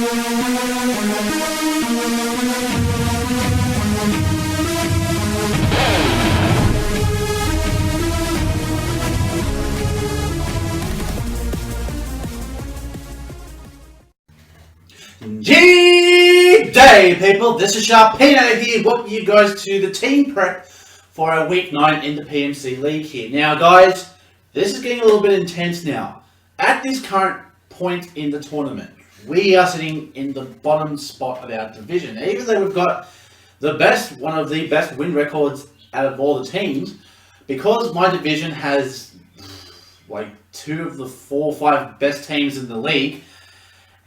G'day people, this is Sharpino here, welcome you guys to the team prep for our week 9 in the PMC League here. Now guys, this is getting a little bit intense now. At this current point in the tournament, we are sitting in the bottom spot of our division. Even though we've got one of the best win records out of all the teams, because my division has like 2 of the 4 or 5 best teams in the league,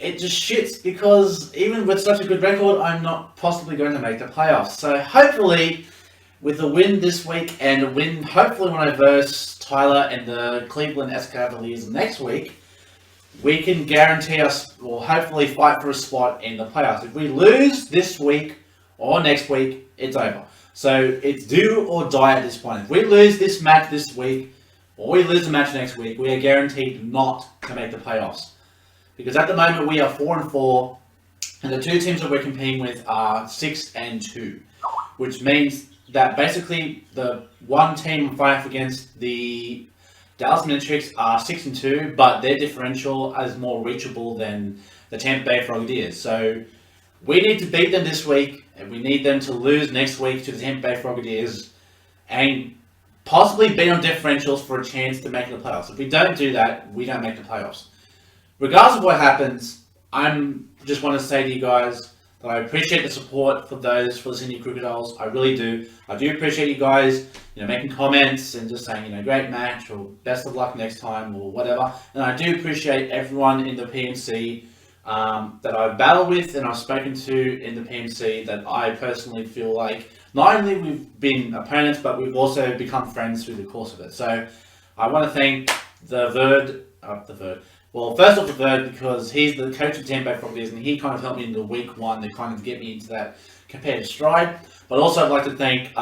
it just shits because even with such a good record, I'm not possibly going to make the playoffs. So hopefully, with a win this week and a win hopefully when I verse Tyler and the Cleveland Cavaliers next week, we can guarantee us, or hopefully fight for a spot in the playoffs. If we lose this week or next week, it's over. So it's do or die at this point. If we lose this match this week, or we lose the match next week, we are guaranteed not to make the playoffs. Because at the moment we are 4-4, and the 2 teams that we're competing with are 6-2, which means that basically the one team I'm fighting against, the Dallas Manectrics, are 6-2, but their differential is more reachable than the Tampa Bay Frogadiers. So we need to beat them this week, and we need them to lose next week to the Tampa Bay Frogadiers, and possibly beat on differentials for a chance to make the playoffs. If we don't do that, we don't make the playoffs. Regardless of what happens, I just want to say to you guys that I appreciate the support for listening to Krookodiles. I really do. I do appreciate you guys, making comments and just saying, great match or best of luck next time or whatever. And I do appreciate everyone in the PMC that I've battled with and I've spoken to in the PMC that I personally feel like not only we've been opponents, but we've also become friends through the course of it. So I want to thank Well, first off, the Verd, because he's the coach of Tampa Bay Frogadiers, and he kind of helped me in the week 1 to kind of get me into that competitive stride. But also, I'd like to thank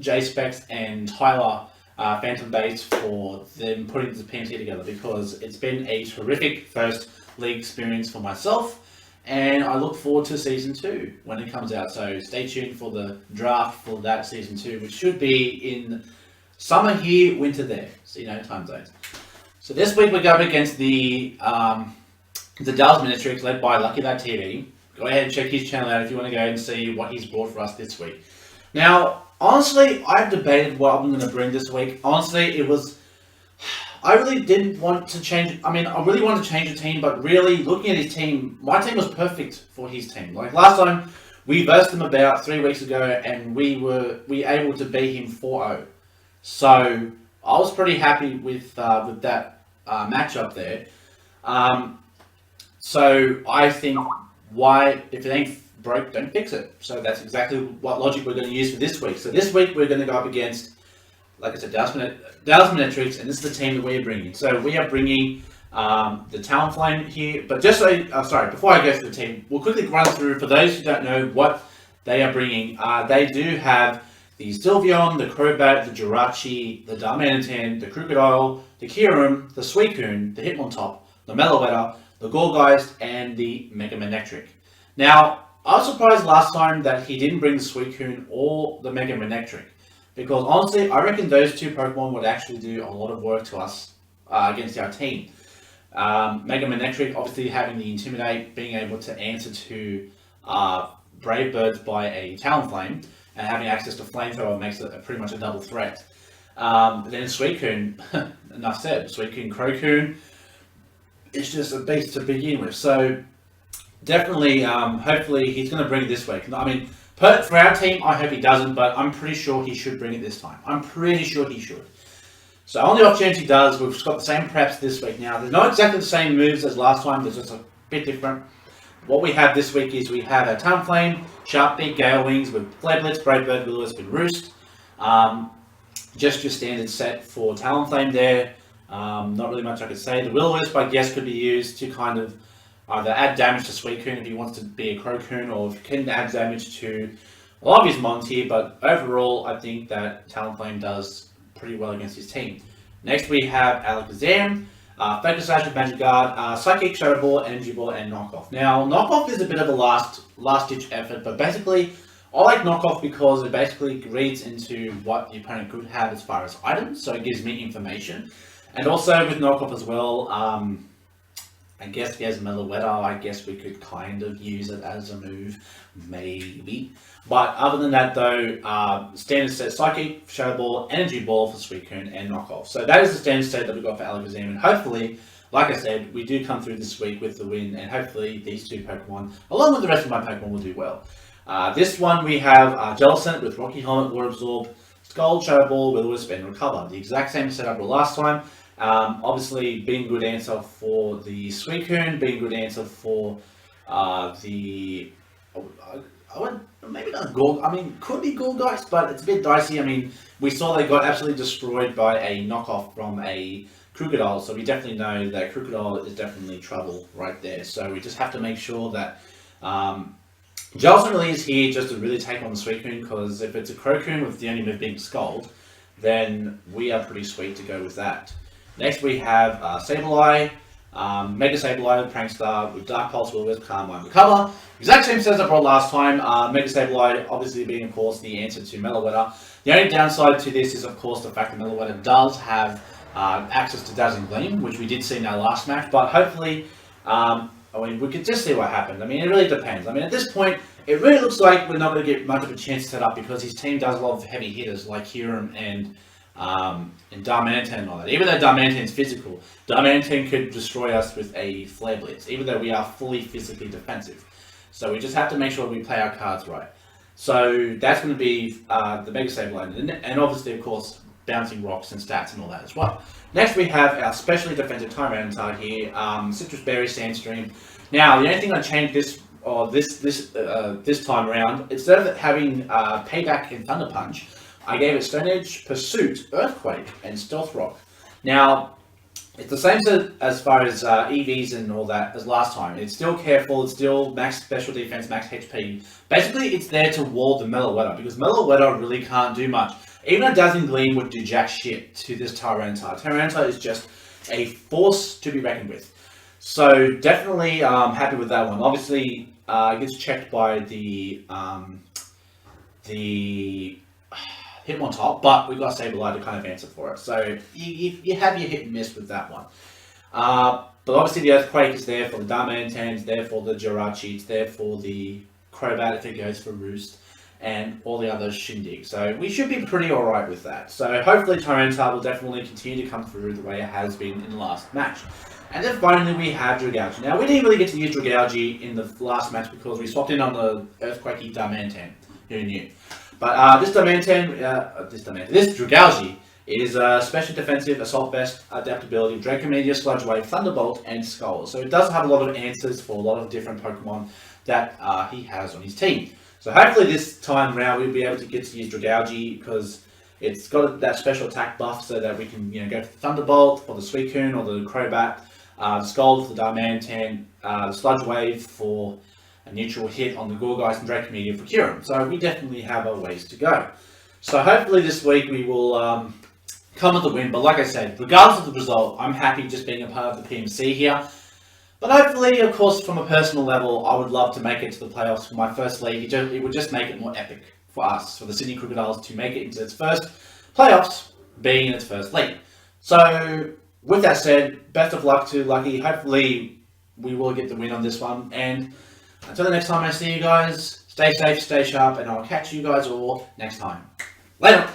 Jay Specs and Tyler Phantom Bates for them putting the PMC together, because it's been a terrific first league experience for myself, and I look forward to Season 2 when it comes out. So stay tuned for the draft for that Season 2, which should be in summer here, winter there. So, time zones. So this week we're going against the Dallas Manectrics, led by LuckyLadTV. Go ahead and check his channel out if you want to go and see what he's brought for us this week. Now, honestly, I've debated what I'm going to bring this week. Honestly, I really didn't want to change. I really wanted to change the team, but really, looking at his team, my team was perfect for his team. Like last time, we versed him about 3 weeks ago, and we were able to beat him 4-0. So I was pretty happy with that matchup there. So I think if it ain't broke, don't fix it. So that's exactly what logic we're going to use for this week. So this week we're going to go up against, like I said, Dallas Manectrics, and this is the team that we are bringing. So we are bringing the Talonflame here. But just before I go through the team, we'll quickly run through, for those who don't know what they are bringing. They do have the Sylveon, the Crobat, the Jirachi, the Darmanitan, the Krookodile, the Kyurem, the Suicune, the Hitmontop, the Meloetta, the Gourgeist, and the Mega Manectric. Now, I was surprised last time that he didn't bring the Suicune or the Mega Manectric, because honestly, I reckon those 2 Pokemon would actually do a lot of work to us against our team. Mega Manectric, obviously having the Intimidate, being able to answer to Brave Birds by a Talonflame, and having access to Flamethrower makes it pretty much a double threat. Then Suicune, enough said. Suicune Krookune, it's just a beast to begin with. So definitely, hopefully he's going to bring it this week. For our team, I hope he doesn't, but I'm pretty sure he should bring it this time. I'm pretty sure he should. So on the off chance he does, we've got the same preps this week. Now, they're not exactly the same moves as last time. They're just a bit different. What we have this week is we have a Talonflame, Sharpbeak, Gale Wings with Flare Blitz, Brave Bird, Will-O-Wisp, and Roost. Just your standard set for Talonflame there. Not really much I could say. The Will-O-Wisp, I guess, could be used to kind of either add damage to Suicune if he wants to be a Krookune, or if he can add damage to a lot of his mons here. But overall, I think that Talonflame does pretty well against his team. Next, we have Alakazam. Focus Sash with Magic Guard, Psychic, Shadow Ball, Energy Ball, and Knockoff. Now, Knockoff is a bit of a last-ditch effort, but basically, I like Knockoff because it basically reads into what the opponent could have as far as items, so it gives me information. And also with Knockoff as well, I guess he has Meloetta, I guess we could kind of use it as a move, maybe. But other than that though, standard set Psychic, Shadow Ball, Energy Ball for Suicune, and Knockoff. So that is the standard set that we got for Alakazam, and hopefully, like I said, we do come through this week with the win, and hopefully these two Pokemon, along with the rest of my Pokemon, will do well. This one we have Jellicent with Rocky Helmet, Water Absorb, Scald, Shadow Ball, Will-O-Wisp, and Recover. The exact same setup as last time. Obviously, being a good answer for the Suicune, being a good answer for the... I would maybe not Gold. I mean, could be Goldgeist, but it's a bit dicey. I mean, we saw they got absolutely destroyed by a knockoff from a Krookodiles, so we definitely know that Krookodile is definitely trouble right there. So we just have to make sure that Jellicent really is here just to really take on the Suicune, because if it's a Krookune with the only move being Scald, then we are pretty sweet to go with that. Next we have Sableye, Mega Sableye with Prankster, with Dark Pulse, Will-O-Wisp, Carmine, Recover. Exact same set as I brought last time. Mega Sableye obviously being, of course, the answer to Meloetta. The only downside to this is, of course, the fact that Meloetta does have access to Dazzling Gleam, which we did see in our last match, but hopefully, I mean, we could just see what happens. I mean, it really depends. I mean, at this point, it really looks like we're not going to get much of a chance to set up because his team does a lot of heavy hitters like Hiram and Darmanitan and all that. Even though Darmanitan's physical, Darmanitan could destroy us with a Flare Blitz, even though we are fully physically defensive. So we just have to make sure we play our cards right. So that's going to be the Mega Sableye, and obviously, of course, bouncing rocks and stats and all that as well. Next we have our specially defensive Tyranitar here, Citrus Berry, Sandstream. Now, the only thing I changed this time around, instead of having Payback and Thunder Punch, I gave it Stone Edge, Pursuit, Earthquake, and Stealth Rock. Now, it's the same as far as EVs and all that as last time. It's still careful, it's still max special defense, max HP. Basically, it's there to wall the Meloetta, because Meloetta really can't do much. Even a Dazzling Gleam would do jack shit to this Tyranitar. Tyranitar is just a force to be reckoned with. So, definitely happy with that one. Obviously, it gets checked by the Hitmontop, but we've got Sableye to kind of answer for it. So you have your hit and miss with that one. But obviously the Earthquake is there for the Darmanitan, it's there for the Jirachi, it's there for the Crobat if it goes for Roost, and all the other Shindig. So we should be pretty alright with that. So hopefully Tyranitar will definitely continue to come through the way it has been in the last match. And then finally we have Dragalge. Now we didn't really get to use Dragalge in the last match because we swapped in on the Earthquakey Darmanitan. Who knew? But this Dragalge is special defensive, assault vest, adaptability, Dracomedia, Sludge Wave, Thunderbolt, and Skull. So it does have a lot of answers for a lot of different Pokemon that he has on his team. So hopefully this time round we'll be able to get to use Dragalge because it's got that special attack buff so that we can go for the Thunderbolt for the Suicune or the Crobat, Skull for the Darmanitan, the Sludge Wave for a neutral hit on the Gourgeist and Dracomedia for Kyurem. So we definitely have a ways to go. So hopefully this week we will come with the win. But like I said, regardless of the result, I'm happy just being a part of the PMC here. But hopefully, of course, from a personal level, I would love to make it to the playoffs for my first league. It would just make it more epic for us, for the Sydney Krookodiles, to make it into its first playoffs, being in its first league. So with that said, best of luck to Lucky. Hopefully we will get the win on this one. And until the next time I see you guys, stay safe, stay sharp, and I'll catch you guys all next time. Later!